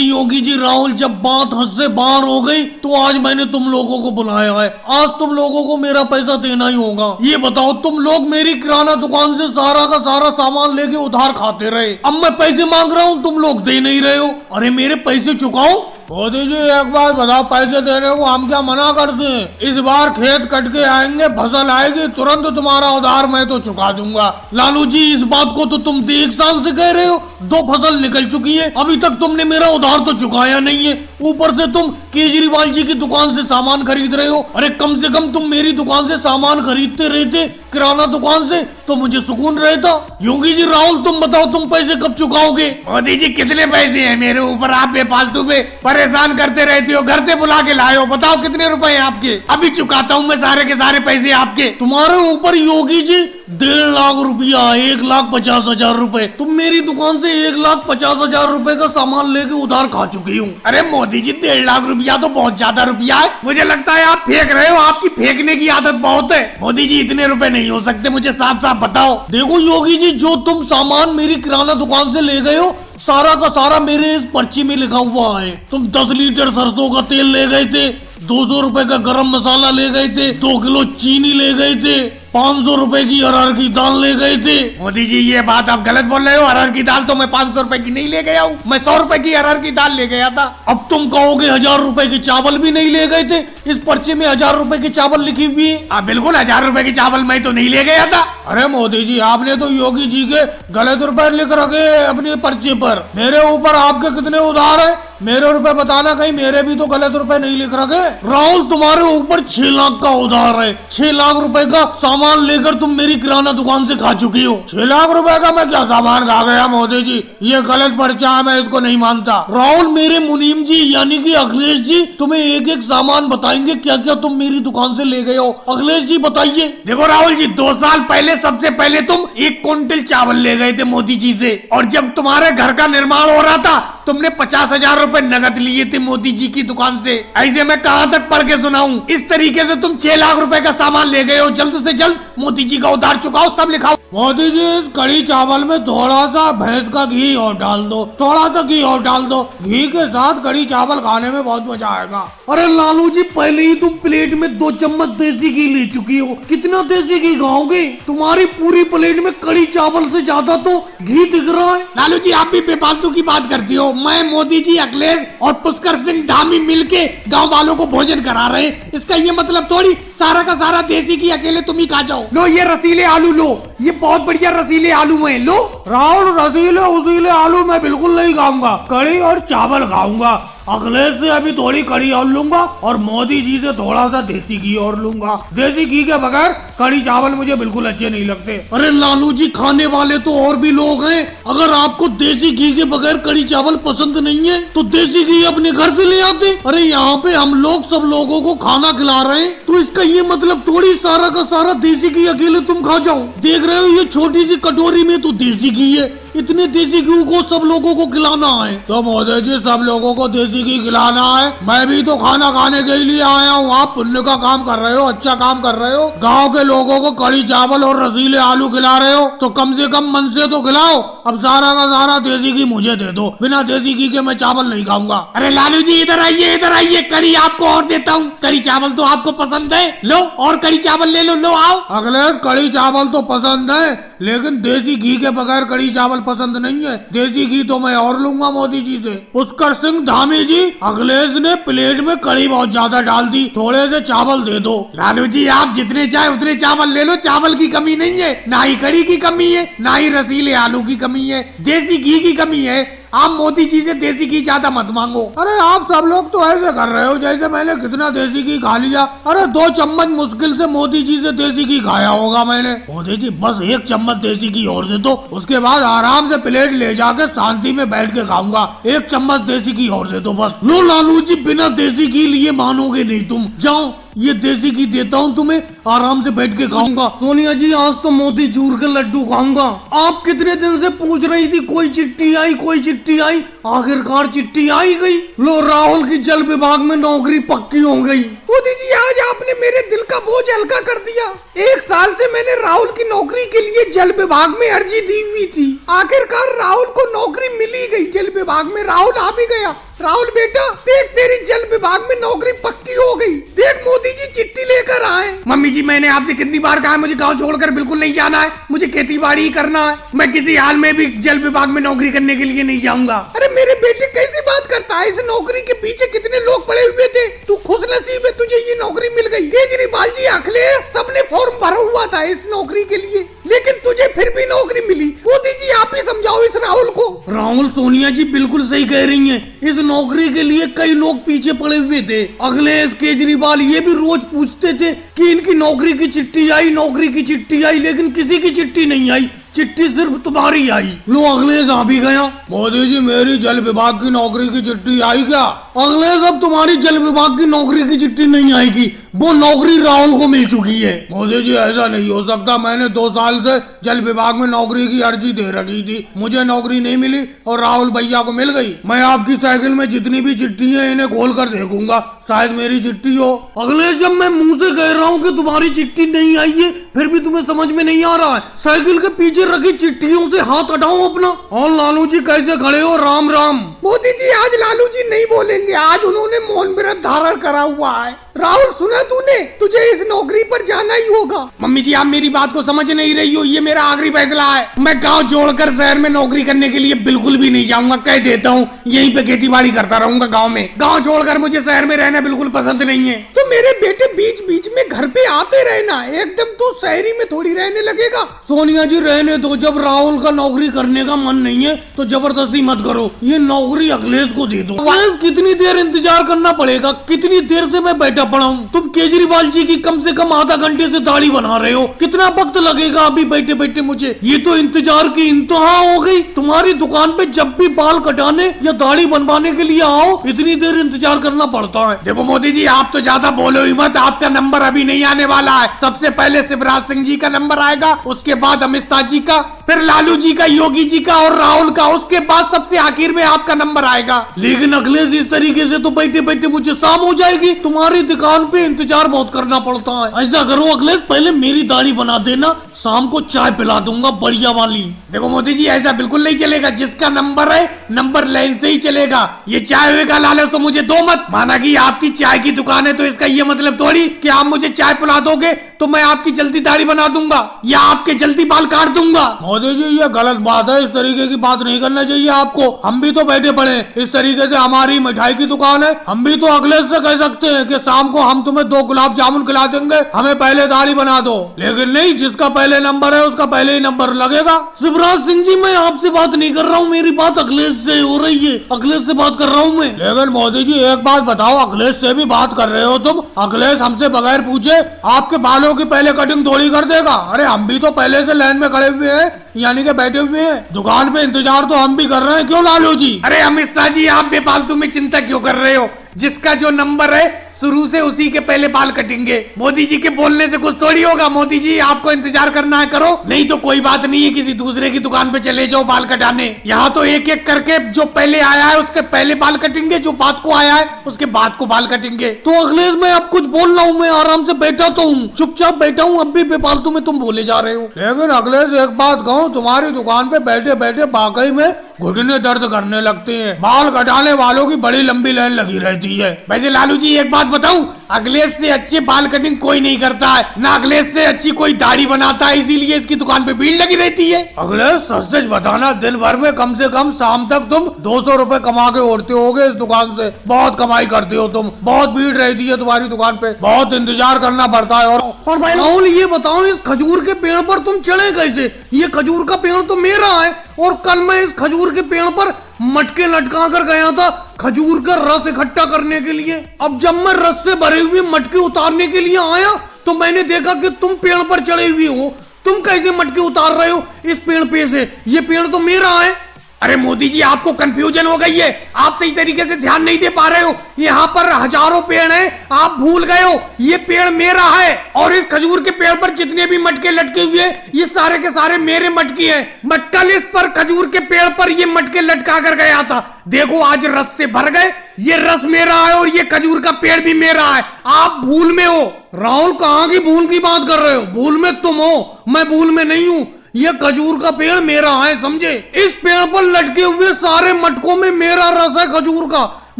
योगी जी राहुल, जब बात हद से बाहर हो गई तो आज मैंने तुम लोगों को बुलाया है। आज तुम लोगों को मेरा पैसा देना ही होगा। ये बताओ, तुम लोग मेरी किराना दुकान से सारा का सारा सामान लेके उधार खाते रहे। अब मैं पैसे मांग रहा हूँ, तुम लोग दे नहीं रहे हो। अरे मेरे पैसे चुकाओ। मोदी जी एक बात बताओ, पैसे देने को हम क्या मना करते हैं? इस बार खेत कट के आएंगे, फसल आएगी, तुरंत तुम्हारा उधार मैं तो चुका दूंगा। लालू जी, इस बात को तो तुम 1 साल से कह रहे हो। 2 फसल निकल चुकी है, अभी तक तुमने मेरा उधार तो चुकाया नहीं है। ऊपर से तुम केजरीवाल जी की दुकान से सामान खरीद रहे हो। अरे कम से कम तुम मेरी दुकान से सामान खरीदते रहते, किराना दुकान से, तो मुझे सुकून रहता। योगी जी राहुल, तुम बताओ तुम पैसे कब चुकाओगे? मोदी जी कितने पैसे हैं मेरे ऊपर? आप बेफालतू में परेशान करते रहते हो, घर से बुला के लाए हो। बताओ कितने रुपए हैं आपके? अभी चुकाता हूँ मैं सारे के सारे पैसे आपके। तुम्हारे ऊपर योगी जी 1.5 लाख रुपया, 1,50,000 रुपए। तुम मेरी दुकान से 1,50,000 रुपए का सामान लेके उधार खा चुकी हूँ। अरे मोदी जी, 1.5 लाख रुपया तो बहुत ज्यादा रुपया है। मुझे लगता है आप फेंक रहे हो, आपकी फेंकने की आदत बहुत है। मोदी जी इतने रुपए नहीं हो सकते, मुझे साफ साफ बताओ। देखो योगी जी, जो तुम सामान मेरी किराना दुकान से ले गए हो, सारा का सारा मेरे इस पर्ची में लिखा हुआ है। तुम 10 लीटर सरसों का तेल ले गए थे, 200 रुपए का गरम मसाला ले गए थे, 2 किलो चीनी ले गए थे, 500 रुपए की अरहर की दाल ले गए थे। मोदी जी ये बात आप गलत बोल रहे हो। अरहर की दाल तो मैं 500 रुपए की नहीं ले गया हूँ, मैं 100 रुपए की अरहर की दाल ले गया था। अब तुम कहोगे 1000 रुपए के चावल भी नहीं ले गए थे। इस पर्चे में 1000 रुपए के चावल लिखी हुई है। बिल्कुल 1000 रुपए के चावल मैं तो नहीं ले गया था। अरे मोदी जी, आपने तो योगी जी के गलत रुपए लिख रखे अपने पर्चे पर। मेरे ऊपर आपके कितने उधार है? मेरे रुपए बताना, कहीं मेरे भी तो गलत रुपए नहीं लिख रखे। राहुल, तुम्हारे ऊपर 6 लाख का उधार है। 6 लाख रुपए का सामान लेकर तुम मेरी किराना दुकान से खा चुकी हो। 6 लाख रुपए का मैं क्या सामान खा गया मोदी जी? ये गलत पर्चा है, मैं इसको नहीं मानता। राहुल, मेरे मुनीम जी यानी कि अखिलेश जी तुम्हें एक एक सामान बताएंगे क्या क्या तुम मेरी दुकान से ले गए हो। अखिलेश जी बताइए। देखो राहुल जी, 2 साल पहले सबसे पहले तुम 1 क्विंटल चावल ले गए थे मोदी जी से, और जब तुम्हारे घर का निर्माण हो रहा था तुमने 50,000 रुपए नगद लिए थे मोदी जी की दुकान से। ऐसे मैं कहां तक पढ़ के सुनाऊं? इस तरीके से तुम 6 लाख रुपए का सामान ले गए हो। जल्द से जल्द मोदी जी का उधार चुकाओ, सब लिखाओ। मोदी जी, इस कड़ी चावल में थोड़ा सा भैंस का घी और डाल दो, थोड़ा सा घी और डाल दो। घी के साथ कड़ी चावल खाने में बहुत मजा आएगा। अरे लालू जी, पहले ही तुम प्लेट में 2 चम्मच देसी घी ले चुकी हो। कितना देसी घी खाओगे? तुम्हारी पूरी प्लेट में कड़ी चावल से ज्यादा तो घी दिख रहा है। लालू जी, आप भी बेफालतू की बात करती हो। मैं, मोदी जी, अखिलेश और पुष्कर सिंह धामी मिलके गांव वालों को भोजन करा रहे हैं। इसका ये मतलब थोड़ी सारा का सारा देसी घी अकेले तुम ही खा जाओ। लो ये रसीले आलू लो, ये बहुत बढ़िया रसीले आलू हैं, लो। राहुल, रसीले उसीले आलू मैं बिल्कुल नहीं खाऊंगा, कड़ी और चावल खाऊंगा। अखिलेश से अभी थोड़ी कड़ी और लूंगा और मोदी जी से थोड़ा सा देसी घी और लूंगा। देसी घी के बगैर कड़ी चावल मुझे बिल्कुल अच्छे नहीं लगते। अरे लालू जी, खाने वाले तो और भी लोग हैं। अगर आपको देसी घी के बगैर कड़ी चावल पसंद नहीं है तो देसी घी अपने घर से ले आते। अरे यहाँ पे हम लोग सब लोगों को खाना खिला रहे हैं, तो इसका ये मतलब थोड़ी सारा का सारा देसी घी अकेले तुम खा जाओ। देख रहे हो ये छोटी सी कटोरी में तो देसी घी है। इतने देसी घी को सब लोगों को खिलाना है। तो मोदी जी, सब लोगों को देसी घी खिलाना है? मैं भी तो खाना खाने के लिए आया हूँ। आप पुण्य का काम कर रहे हो, अच्छा काम कर रहे हो। गांव के लोगों को कड़ी चावल और रसीले आलू खिला रहे हो, तो कम से कम मन से तो खिलाओ। अब सारा का सारा देसी घी मुझे दे दो, बिना देसी घी के मैं चावल नहीं खाऊंगा। अरे लालू जी, इधर आइए, इधर आइए, कड़ी आपको और देता हूँ। कड़ी चावल तो आपको पसंद है, लो और कड़ी चावल ले लो, लो आओ। अखिलेश, कड़ी चावल तो पसंद है, लेकिन देसी घी के बगैर कड़ी चावल पसंद नहीं है। देसी घी तो मैं और लूंगा मोदी जी से। पुष्कर सिंह धामी जी, अखिलेश ने प्लेट में कड़ी बहुत ज्यादा डाल दी, थोड़े से चावल दे दो। लालू जी, आप जितने चाहे उतने चावल ले लो, चावल की कमी नहीं है, ना ही कड़ी की कमी है, ना ही रसीले आलू की कमी है, देसी घी की कमी है। आप मोदी जी से देसी घी ज्यादा मत मांगो। अरे आप सब लोग तो ऐसे कर रहे हो जैसे मैंने कितना देसी घी खा लिया। अरे 2 चम्मच मुश्किल से मोदी जी से देसी घी खाया होगा मैंने। मोदी जी, बस 1 चम्मच देसी घी और दे दो, उसके बाद आराम से प्लेट ले जाके शांति में बैठ के खाऊंगा। 1 चम्मच देसी घी और दे दो बस। लो लालू जी, बिना देसी घी लिए मानोगे नहीं तुम। जाओ, ये देसी घी देता हूँ तुम्हें, आराम से बैठ के खाऊंगा। सोनिया जी, आज तो मोती चूर के लड्डू खाऊंगा। आप कितने दिन से पूछ रही थी कोई चिट्ठी आई, कोई चिट्ठी आई, आखिरकार चिट्ठी आई गई। लो, राहुल की जल विभाग में नौकरी पक्की हो गई। मोदी जी, आज आपने मेरे दिल का बोझ हल्का कर दिया। 1 साल से मैंने राहुल की नौकरी के लिए जल विभाग में अर्जी दी हुई थी। आखिरकार राहुल को नौकरी मिली गई जल विभाग में, राहुल आ भी गया। राहुल बेटा देख, तेरी जल विभाग में नौकरी पक्की हो गई। देख मोदी जी चिट्ठी लेकर आए। मम्मी जी मैंने आपसे कितनी बार कहा है मुझे गांव छोड़कर बिल्कुल नहीं जाना है, मुझे खेती बाड़ी ही करना है, मैं किसी हाल में भी जल विभाग में नौकरी करने के लिए नहीं जाऊंगा। अरे मेरे बेटे कैसी बात करता है, इस नौकरी के पीछे कितने लोग पड़े हुए थे, तू खुशनसीब है तुझे ये नौकरी मिल गई। केजरीवाल जी, अखिलेश सबने फॉर्म भरा हुआ था इस नौकरी के लिए, लेकिन तुझे फिर भी नौकरी मिली। मोदी जी आप ही समझाओ इस राहुल को। राहुल, सोनिया जी बिल्कुल सही कह रही हैं। इस नौकरी के लिए कई लोग पीछे पड़े हुए थे। अखिलेश, केजरीवाल ये भी रोज पूछते थे कि इनकी नौकरी की चिट्ठी आई, नौकरी की चिट्ठी आई, लेकिन किसी की चिट्ठी नहीं आई, चिट्ठी सिर्फ तुम्हारी आई। लो अखिलेश आ भी गया। मोदी जी मेरी जल विभाग की नौकरी की चिट्ठी आई क्या? अखिलेश, अब तुम्हारी जल विभाग की नौकरी की चिट्ठी नहीं आएगी, वो नौकरी राहुल को मिल चुकी है। मोदी जी ऐसा नहीं हो सकता, मैंने 2 साल से जल विभाग में नौकरी की अर्जी दे रखी थी, मुझे नौकरी नहीं मिली और राहुल भैया को मिल गई। मैं आपकी साइकिल में जितनी भी चिट्ठी है इन्हें खोल कर देखूंगा, शायद मेरी चिट्ठी हो। अखिलेश, जब मैं मुंह से कह रहा हूँ कि तुम्हारी चिट्ठी नहीं आई है, फिर भी तुम्हें समझ में नहीं आ रहा है। साइकिल के पीछे रखी चिट्ठियों से हाथ हटाओ अपना। और लालू जी कैसे खड़े हो? राम राम। मोदी जी आज लालू जी नहीं बोलेंगे, आज उन्होंने मौन व्रत धारण करा हुआ है। राहुल सुना तूने, तुझे इस नौकरी पर जाना ही होगा। मम्मी जी आप मेरी बात को समझ नहीं रही हो, ये मेरा आखिरी फैसला है। मैं गांव छोड़कर शहर में नौकरी करने के लिए बिल्कुल भी नहीं जाऊंगा, कह देता हूँ। यहीं पे खेती बाड़ी करता रहूंगा गांव में। गांव छोड़कर मुझे शहर में रहना बिल्कुल पसंद नहीं है। तो मेरे बेटे बीच बीच में घर पे आते रहना, एकदम तू शहरी में थोड़ी रहने लगेगा। सोनिया जी रहने दो, जब राहुल का नौकरी करने का मन नहीं है तो जबरदस्ती मत करो, ये नौकरी अखिलेश को दे दो। अखिलेश, कितनी देर इंतजार करना पड़ेगा? कितनी देर से मैं बैठा पड़ा हूँ? तुम केजरीवाल जी की कम से कम आधा घंटे से दाढ़ी बना रहे हो, कितना वक्त लगेगा अभी बैठे बैठे मुझे? ये तो इंतजार की इंतहा हो गई। तुम्हारी दुकान पे जब भी बाल कटाने या दाढ़ी बनवाने के लिए आओ, इतनी देर इंतजार करना पड़ता है। देखो मोदी जी आप तो ज्यादा बोलो ही मत, आपका नंबर अभी नहीं आने वाला है। सबसे पहले शिवराज सिंह जी का नंबर आएगा, उसके बाद अमित शाह जी का, फिर लालू जी का, योगी जी का और राहुल का, उसके बाद सबसे आखिर में आपका नंबर आएगा। लेकिन अखिलेश, इस तरीके से तो बैठे बैठे मुझे शाम हो जाएगी। तुम्हारी दुकान पे इंतजार बहुत करना पड़ता है। ऐसा करो अखिलेश, पहले मेरी दाढ़ी बना देना, शाम को चाय पिला दूंगा बढ़िया वाली। देखो मोदी जी ऐसा बिल्कुल नहीं चलेगा, जिसका नंबर है नंबर लाइन से ही चलेगा। ये चाय का लालच तो मुझे दो मत। माना कि आपकी चाय की दुकान है तो इसका ये मतलब थोड़ी कि आप मुझे चाय पिला दोगे तो मैं आपकी जल्दी दाढ़ी बना दूंगा या आपके जल्दी बाल काट दूंगा। मोदी जी ये गलत बात है, इस तरीके की बात नहीं करना चाहिए आपको। हम भी तो बैठे पड़े, इस तरीके से हमारी मिठाई की दुकान है, हम भी तो अखिलेश से कह सकते हैं कि शाम को हम तुम्हें 2 गुलाब जामुन खिला देंगे, हमें पहले दाढ़ी बना दो। लेकिन नहीं, जिसका पहले नंबर है उसका पहले ही नंबर लगेगा। शिवराज सिंह जी, मैं आपसे बात नहीं कर रहा हूँ, मेरी बात अखिलेश से हो रही है, अखिलेश से बात कर रहा हूँ मैं। लेकिन मोदी जी एक बात बताओ, अखिलेश से भी बात कर रहे हो तुम? अखिलेश हमसे बगैर पूछे आपके बालों की पहले कटिंग थोड़ी कर देगा। अरे हम भी तो पहले से लाइन में खड़े हुए हैं, यानी कि बैठे हुए हैं दुकान पे, इंतजार तो हम भी कर रहे हैं। क्यों लालू जी? अरे अमित शाह जी आप बेफालतू में चिंता क्यों कर रहे हो? जिसका जो नंबर है शुरू से उसी के पहले बाल कटेंगे। मोदी जी के बोलने से कुछ थोड़ी होगा। मोदी जी आपको इंतजार करना है करो, नहीं तो कोई बात नहीं है, किसी दूसरे की दुकान पे चले जाओ बाल कटाने। यहाँ तो एक एक करके जो पहले आया है उसके पहले बाल कटेंगे, जो बाद को आया है उसके बाद को बाल कटेंगे। तो अखिलेश, मैं अब कुछ बोल रहा हूँ, मैं आराम से बैठा तो हूँ, चुपचाप बैठा हूँ, अब भी बेफालतू में तुम बोले जा रहे हो। लेकिन अखिलेश एक बात कहूँ, तुम्हारी दुकान पे बैठे बैठे वाकई में घुटने दर्द करने लगते हैं, बाल कटाने वालों की बड़ी लंबी लाइन लगी रहती है। वैसे लालू जी एक बात बताऊं, अखिलेश से अच्छे बाल कटिंग कोई नहीं करता है, ना अखिलेश से अच्छी कोई दाढ़ी बनाता है, इसीलिए इसकी दुकान पे भीड़ लगी रहती है। अखिलेश सच सच बताना, दिन भर में कम से कम शाम तक तुम 200 रुपए कमा के उड़ते होगे इस दुकान से। बहुत कमाई करते हो तुम, बहुत भीड़ रहती है तुम्हारी दुकान पे, बहुत इंतजार करना पड़ता है। और भाई राहुल, ये बताओ, इस खजूर के पेड़ पर तुम चढ़े कैसे? ये खजूर का पेड़ तो मेरा है, और कल मैं इस खजूर के पेड़ पर मटके लटका कर गया था खजूर का रस इकट्ठा करने के लिए। अब जब मैं रस से भरे हुए मटके उतारने के लिए आया तो मैंने देखा कि तुम पेड़ पर चढ़े हुए हो। तुम कैसे मटके उतार रहे हो इस पेड़ पे से? ये पेड़ तो मेरा है। अरे मोदी जी आपको कंफ्यूजन हो गई है, आप सही तरीके से ध्यान नहीं दे पा रहे हो। यहाँ पर हजारों पेड़ हैं, आप भूल गए हो, ये पेड़ मेरा है। और इस खजूर के पेड़ पर जितने भी मटके लटके हुए ये सारे के सारे मेरे मटके हैं। मैं कल इस पर खजूर के पेड़ पर ये मटके लटका कर गया था, देखो आज रस से भर गए। ये रस मेरा है और ये खजूर का पेड़ भी मेरा है, आप भूल में हो। राहुल, कहाँ की भूल की बात कर रहे हो? भूल में तुम हो, मैं भूल में नहीं हूँ। ये खजूर का पेड़ मेरा है, समझे? इस पेड़ पर लटके हुए सारे मटकों में मेरा रस है खजूर का।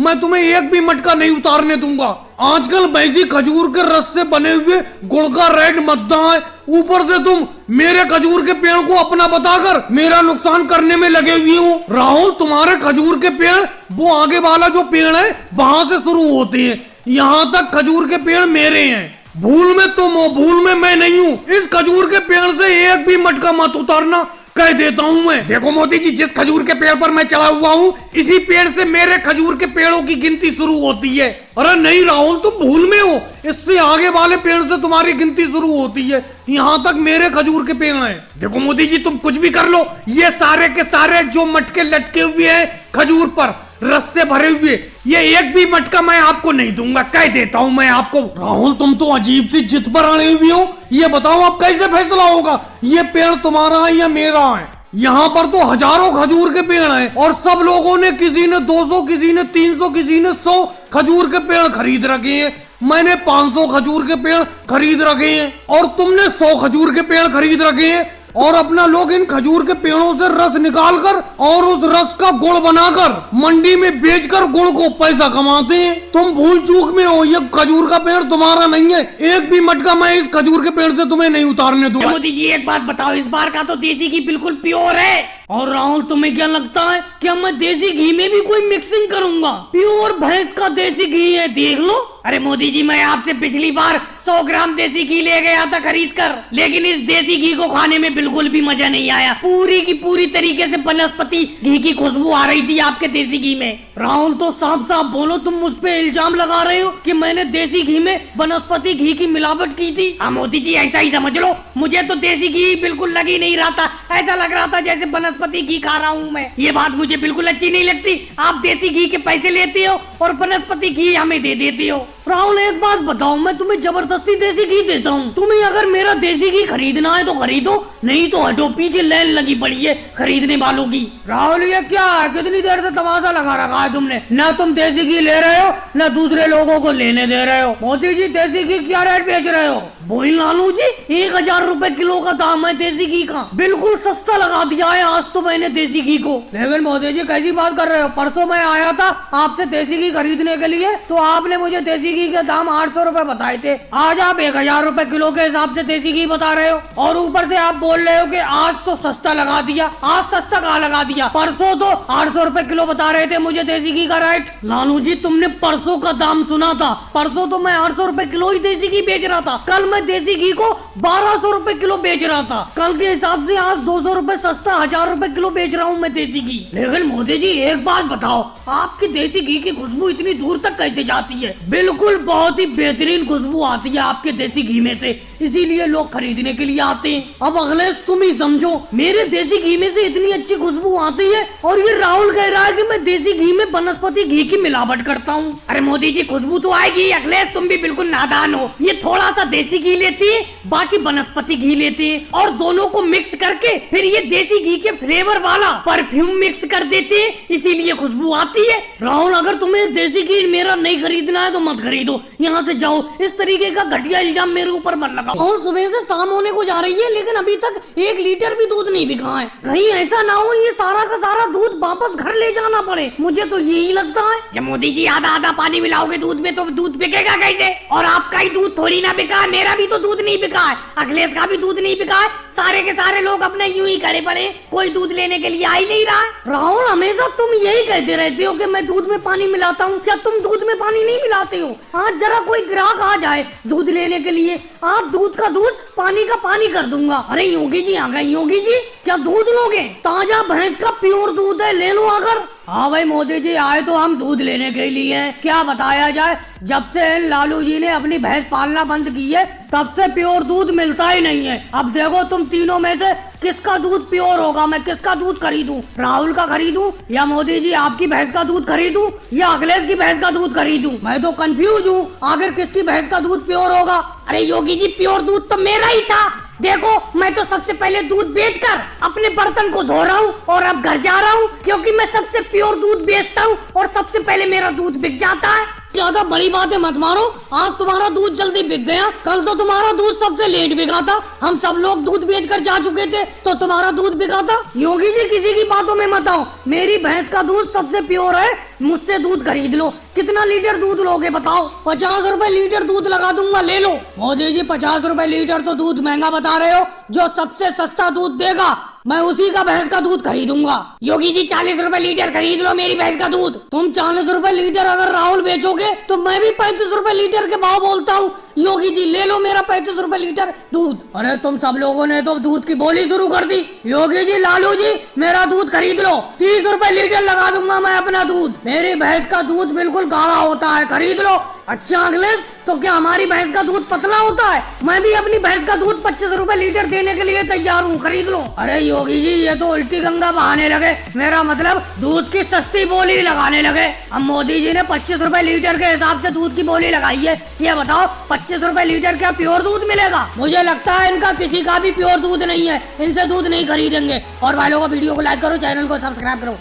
मैं तुम्हें एक भी मटका नहीं उतारने दूंगा। आजकल वैसी खजूर के रस से बने हुए गुड़ का रेट मद्दा है, ऊपर से तुम मेरे खजूर के पेड़ को अपना बताकर मेरा नुकसान करने में लगे हुए हो। राहुल, तुम्हारे खजूर के पेड़ वो आगे वाला जो पेड़ है वहां से शुरू होते हैं, यहाँ तक खजूर के पेड़ मेरे हैं। भूल में तुम हो, भूल में मैं नहीं हूँ। इस खजूर के पेड़ से एक भी मटका मत उतारना, कह देता हूँ मैं। देखो मोदी जी, जिस खजूर के पेड़ पर मैं चढ़ा हुआ हूँ, इसी पेड़ से मेरे खजूर के पेड़ों की गिनती शुरू होती है। अरे नहीं राहुल, तुम भूल में हो, इससे आगे वाले पेड़ से तुम्हारी गिनती शुरू होती है, यहाँ तक मेरे खजूर के पेड़ हैं। देखो मोदी जी, तुम कुछ भी कर लो, ये सारे के सारे जो मटके लटके हुए हैं खजूर पर रस से भरे हुए, ये एक भी मटका मैं आपको नहीं दूंगा, कह देता हूँ मैं आपको। राहुल, तुम तो अजीब सी जिद पर अड़े हुए हो। ये बताओ अब कैसे फैसला होगा, ये पेड़ तुम्हारा है या मेरा है? यहाँ पर तो हजारों खजूर के पेड़ हैं और सब लोगों ने, किसी ने 200, किसी ने 300, किसी ने 100 खजूर के पेड़ खरीद रखे हैं। मैंने 500 खजूर के पेड़ खरीद रखे हैं और तुमने 100 खजूर के पेड़ खरीद रखे हैं, और अपना लोग इन खजूर के पेड़ों से रस निकालकर और उस रस का गुड़ बनाकर मंडी में बेचकर गुड़ को पैसा कमाते हैं। तुम भूल चूक में हो, ये खजूर का पेड़ तुम्हारा नहीं है। एक भी मटका मैं इस खजूर के पेड़ से तुम्हें नहीं उतारने दूंगा। मोदी जी, एक बात बताओ, इस बार का तो देसी घी बिल्कुल प्योर है। और राहुल, तुम्हें क्या लगता है क्या मैं देसी घी में भी कोई मिक्सिंग करूंगा? प्योर भैंस का देसी घी है, देख लो। अरे मोदी जी, मैं आपसे पिछली बार 100 ग्राम देसी घी ले गया था खरीद कर, लेकिन इस देसी घी को खाने में बिल्कुल भी मजा नहीं आया। पूरी की पूरी तरीके से वनस्पति घी की खुशबू आ रही थी आपके देसी घी में। राहुल, तो साफ साफ बोलो, तुम मुझ पे इल्जाम लगा रहे हो कि मैंने देसी घी में वनस्पति घी की मिलावट की थी? हाँ मोदी जी, ऐसा ही समझ लो। मुझे तो देसी घी बिल्कुल लग ही नहीं रहा था, ऐसा लग रहा था जैसे वनस्पति घी खा रहा हूँ मैं। ये बात मुझे बिल्कुल अच्छी नहीं लगती। आप देसी घी के पैसे लेते हो और वनस्पति घी हमें दे देते हो। राहुल, एक बात बताओ, मैं तुम्हें जबरदस्ती देसी घी देता हूँ। तुम्हें अगर मेरा देसी घी खरीदना है तो खरीदो, नहीं तो हटो, पीछे लाइन लगी पड़ी है खरीदने वालों की। राहुल, ये क्या है, कितनी देर से तमाशा लगा रखा है तुमने? न तुम देसी घी ले रहे हो, न दूसरे लोगों को लेने दे रहे हो। मोदी जी, देसी घी क्या रेट बेच रहे हो? बोल लालू जी, 1000 रुपए किलो का दाम है देसी घी का, बिल्कुल सस्ता लगा दिया है आज तो मैंने देसी घी को। लेकिन मोदी जी, कैसी बात कर रहे हो? परसों मैं आया था आपसे देसी घी खरीदने के लिए, तो आपने मुझे देसी घी के दाम 800 रुपए बताए थे। आज आप 1000 रुपए किलो के हिसाब से देसी घी बता रहे हो, और ऊपर से आप बोल रहे हो कि आज तो सस्ता लगा दिया। आज सस्ता कहाँ लगा दिया? परसों तो 800 रुपए किलो बता रहे थे मुझे देसी घी का रेट। लालू जी, तुमने परसों का दाम सुना था? परसों तो मैं 800 रुपए किलो ही देसी घी बेच रहा था। कल मैं देसी घी को 1200 रुपए किलो बेच रहा था। कल के हिसाब से आज 200 रुपए सस्ता 1000 रुपए किलो बेच रहा हूँ मैं देसी घी। लेकिन मोदी जी, एक बात बताओ, आपकी देसी घी की खुशबू इतनी दूर तक कैसे जाती है? बिल्कुल बहुत ही बेहतरीन खुशबू आती है आपके देसी घी में से, इसीलिए लोग खरीदने के लिए आते हैं। अब अखिलेश, तुम ही समझो, मेरे देसी घी में से इतनी अच्छी खुशबू आती है और ये राहुल कह रहा है कि मैं देसी घी में वनस्पति घी की मिलावट करता हूँ। अरे मोदी जी, खुशबू तो आएगी। अखिलेश, तुम भी बिल्कुल नादान हो। ये थोड़ा सा देसी घी लेती है, बाकी वनस्पति घी लेते हैं, और दोनों को मिक्स करके फिर ये देसी घी के फ्लेवर वाला परफ्यूम मिक्स कर देते हैं, इसीलिए खुशबू आती है। राहुल, अगर तुम्हें देसी घी मेरा नहीं खरीदना है तो मत खरीदो, यहाँ से जाओ। इस तरीके का घटिया इल्जाम मेरे ऊपर मत लगाओ। और सुबह से शाम होने को जा रही है, लेकिन अभी तक 1 लीटर भी दूध नहीं बिका है। कहीं ऐसा ना हो ये सारा का सारा दूध वापस घर ले जाना पड़े, मुझे तो यही लगता है। जब मोदी जी आधा आधा पानी मिलाओगे दूध में तो दूध बिकेगा कैसे? और आपका ही दूध थोड़ी ना बिका है, मेरा भी तो दूध नहीं बिका है, अखिलेश का भी दूध नहीं बिका है। सारे के सारे लोग अपने यूं ही खड़े पड़े, कोई दूध लेने के लिए आ ही नहीं रहा है। राहुल, हमेशा तुम यही कहते रहते हो कि मैं दूध में पानी मिलाता हूँ। क्या तुम दूध में पानी नहीं मिलाते हो? आज जरा कोई ग्राहक आ जाए दूध लेने के लिए, आप दूध का दूध, पानी का पानी कर दूंगा। अरे योगी जी आ गए। योगी जी, क्या दूध लोगे? ताजा भैंस का प्योर दूध है, ले लो अगर। हाँ भाई मोदी जी, आए तो हम दूध लेने के लिए हैं। क्या बताया जाए, जब से लालू जी ने अपनी भैंस पालना बंद की है तब से प्योर दूध मिलता ही नहीं है। अब देखो तुम तीनों में से किसका दूध प्योर होगा, मैं किसका दूध खरीदूं? राहुल का खरीदूं या मोदी जी आपकी भैंस का दूध खरीदूं या अखिलेश की भैंस का दूध खरीदूं? मैं तो कंफ्यूज हूँ, आखिर किसकी भैंस का दूध प्योर होगा? अरे योगी जी, प्योर दूध तो मेरा ही था। देखो, मैं तो सबसे पहले दूध बेचकर अपने बर्तन को धो रहा हूँ और अब घर जा रहा हूँ, क्योंकि मैं सबसे प्योर दूध बेचता हूँ और सबसे पहले मेरा दूध बिक जाता है। ज्यादा बड़ी बातें मत मारो। आज तुम्हारा दूध जल्दी बिक गया, कल तो तुम्हारा दूध सबसे लेट बिका था। हम सब लोग दूध बेचकर जा चुके थे तो तुम्हारा दूध बिका था। योगी जी किसी की बातों में मत आओ, मेरी भैंस का दूध सबसे प्योर है, मुझसे दूध खरीद लो। कितना लीटर दूध लोगे बताओ? 50 रुपए लीटर दूध लगा दूंगा, ले लो। मोदी जी 50 रुपए लीटर तो दूध महंगा बता रहे हो, जो सबसे सस्ता दूध देगा मैं उसी का भैंस का दूध खरीदूंगा। योगी जी 40 रुपए लीटर खरीद लो मेरी भैंस का दूध। तुम 40 रुपए लीटर अगर राहुल बेचोगे तो मैं भी 35 रुपए लीटर के भाव बोलता हूँ। योगी जी ले लो मेरा 35 रुपए लीटर दूध। अरे तुम सब लोगों ने तो दूध की बोली शुरू कर दी। योगी जी लालू जी मेरा दूध खरीद लो, 30 रुपए लीटर लगा दूंगा मैं अपना दूध। मेरी भैंस का दूध बिल्कुल गाढ़ा होता है, खरीद लो। अच्छा अखिलेश, तो क्या हमारी भैंस का दूध पतला होता है? मैं भी अपनी भैंस का दूध 25 रुपए लीटर देने के लिए तैयार हूँ, खरीद लो। अरे योगी जी ये तो उल्टी गंगा बहाने लगे, मेरा मतलब दूध की सस्ती बोली लगाने लगे। अब मोदी जी ने 25 रुपए लीटर के हिसाब से दूध की बोली लगाई है, ये बताओ 25 रुपए लीटर क्या प्योर दूध मिलेगा? मुझे लगता है इनका किसी का भी प्योर दूध नहीं है, इनसे दूध नहीं खरीदेंगे। और भाई लोगों वीडियो को लाइक करो, चैनल को सब्सक्राइब करो।